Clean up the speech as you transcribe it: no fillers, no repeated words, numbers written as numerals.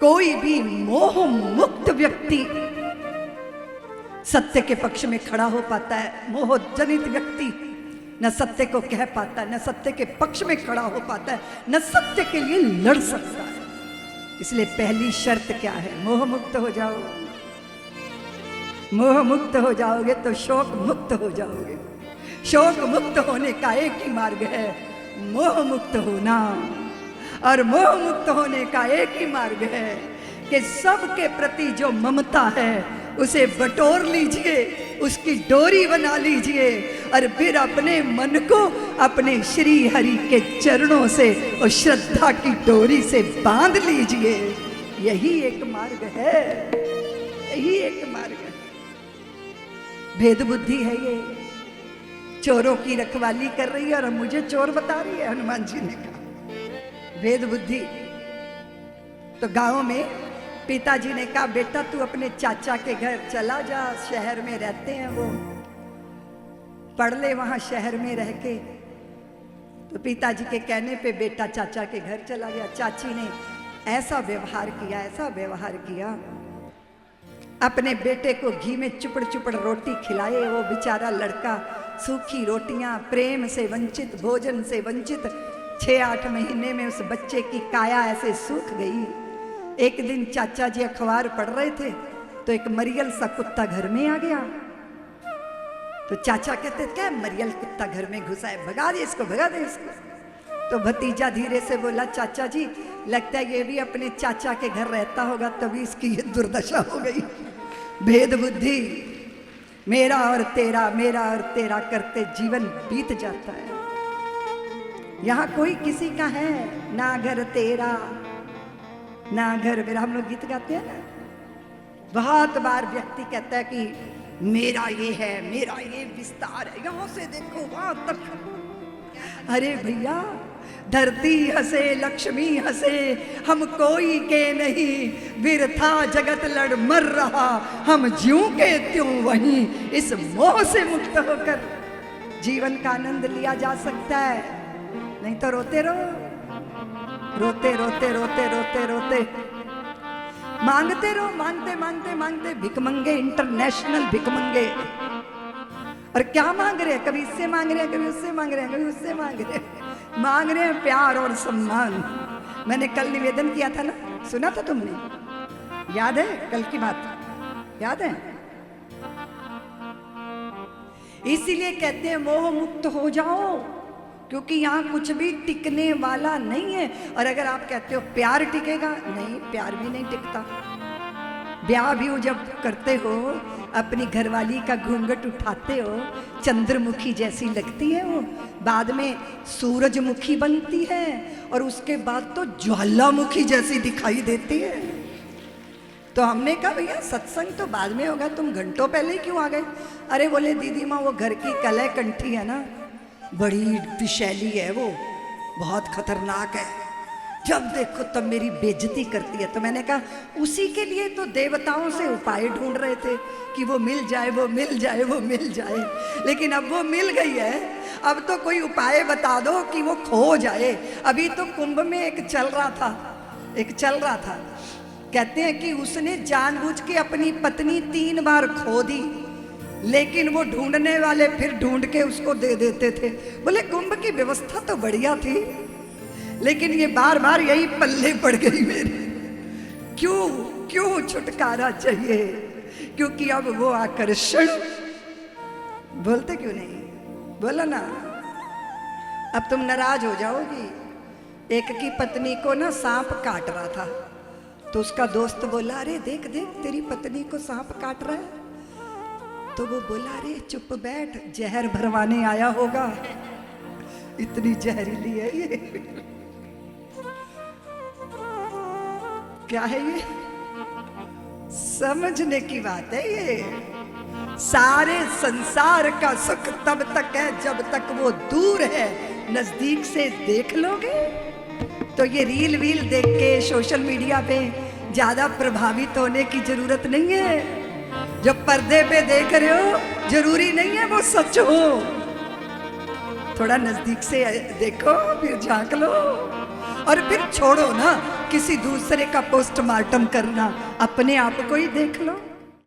कोई भी मोह मुक्त व्यक्ति सत्य के पक्ष में खड़ा हो पाता है। मोह जनित व्यक्ति न सत्य को कह पाता, न सत्य के पक्ष में खड़ा हो पाता है, न सत्य के लिए लड़ सकता है। इसलिए पहली शर्त क्या है? मोह मुक्त हो जाओ। मोह मुक्त हो जाओगे तो शोक मुक्त हो जाओगे। शोक मुक्त होने का एक ही मार्ग है, मोह मुक्त होना। और मोह मुक्त होने का एक ही मार्ग है कि सबके प्रति जो ममता है उसे बटोर लीजिए, उसकी डोरी बना लीजिए और फिर अपने मन को अपने श्री हरि के चरणों से और श्रद्धा की डोरी से बांध लीजिए। यही एक मार्ग है, यही एक मार्ग है। भेद बुद्धि है ये। चोरों की रखवाली कर रही है और मुझे चोर बता रही है, हनुमान जी ने कहा। भेद बुद्धि। तो गांव में पिताजी ने कहा, बेटा तू अपने चाचा के घर चला जा, शहर में रहते हैं वो, पढ़ ले वहां शहर में रह के। तो पिताजी के कहने पे बेटा चाचा के घर चला गया। चाची ने ऐसा व्यवहार किया, ऐसा व्यवहार किया, अपने बेटे को घी में चुपड़ चुपड़ रोटी खिलाए। वो बेचारा लड़का सूखी रोटियां, प्रेम से वंचित, भोजन से वंचित, 6-8 महीने में उस बच्चे की काया ऐसे सूख गई। एक दिन चाचा जी अखबार पढ़ रहे थे तो एक मरियल सा कुत्ता घर में आ गया। तो चाचा कहते, क्या मरियल कुत्ता घर में घुसा है, भगा दे इसको, भगा दे इसको। तो भतीजा धीरे से बोला, चाचा जी लगता है ये भी अपने चाचा के घर रहता होगा तभी इसकी ये दुर्दशा हो गई। भेद बुद्धि, मेरा और तेरा, मेरा और तेरा करते जीवन बीत जाता है। यहाँ कोई किसी का है ना, घर तेरा ना घर मेरा। हम लोग गीत गाते हैं ना, बहुत बार व्यक्ति कहता है कि मेरा ये है, मेरा ये विस्तार है, यहां से देखो वहां तक। अरे भैया, धरती हंसे लक्ष्मी हंसे, हम कोई के नहीं, बिरथा जगत लड़ मर रहा, हम ज्यों के त्यों वहीं। इस मोह से मुक्त होकर जीवन का आनंद लिया जा सकता है, नहीं तो रोते रहो, रोते रोते रोते रोते रोते मांगते रहो, मांगते मांगते मांगते। भिकमंगे, इंटरनेशनल भिकमंगे। और क्या मांग रहे हैं? कभी इससे मांग रहे हैं, कभी उससे मांग रहे हैं, कभी उससे मांग रहे हैं। मांग रहे हैं प्यार और सम्मान। मैंने कल निवेदन किया था ना, सुना था तुमने? याद है कल की बात? याद है? इसीलिए कहते हैं मोह मुक्त हो जाओ, क्योंकि यहाँ कुछ भी टिकने वाला नहीं है। और अगर आप कहते हो प्यार टिकेगा, नहीं, प्यार भी नहीं टिकता। ब्याह भी जब करते हो, अपनी घरवाली का घूंघट उठाते हो, चंद्रमुखी जैसी लगती है वो, बाद में सूरजमुखी बनती है और उसके बाद तो ज्वालामुखी जैसी दिखाई देती है। तो हमने कहा भैया सत्संग तो बाद में होगा, तुम घंटों पहले ही क्यों आ गए? अरे बोले दीदी माँ, वो घर की कलह कंठी है ना, बड़ी विषैली है वो, बहुत खतरनाक है, जब देखो तब मेरी बेइज्जती करती है। तो मैंने कहा उसी के लिए तो देवताओं से उपाय ढूंढ रहे थे कि वो मिल जाए, वो मिल जाए, वो मिल जाए। लेकिन अब वो मिल गई है, अब तो कोई उपाय बता दो कि वो खो जाए। अभी तो कुंभ में एक चल रहा था, कहते हैं कि उसने जानबूझ के अपनी पत्नी 3 बार खो दी, लेकिन वो ढूंढने वाले फिर ढूंढ के उसको दे देते थे। बोले कुंभ की व्यवस्था तो बढ़िया थी, लेकिन ये बार बार यही पल्ले पड़ गई मेरे। क्यों छुटकारा चाहिए? क्योंकि अब वो आकर्षण, बोलते क्यों नहीं? बोलो ना। अब तुम नाराज हो जाओगी। एक की पत्नी को ना सांप काट रहा था, तो उसका दोस्त बोला, अरे देख देख तेरी पत्नी को सांप काट रहा है। तो वो बोला, अरे चुप बैठ, जहर भरवाने आया होगा, इतनी जहरीली है ये। क्या है ये? समझने की बात है ये। सारे संसार का सुख तब तक है जब तक वो दूर है, नजदीक से देख लोगे तो ये रील वील देख के सोशल मीडिया पे ज्यादा प्रभावित होने की जरूरत नहीं है। जो पर्दे पे देख रहे हो जरूरी नहीं है वो सच हो, थोड़ा नजदीक से देखो, फिर झांक लो। और फिर छोड़ो ना किसी दूसरे का पोस्टमार्टम करना, अपने आप को ही देख लो।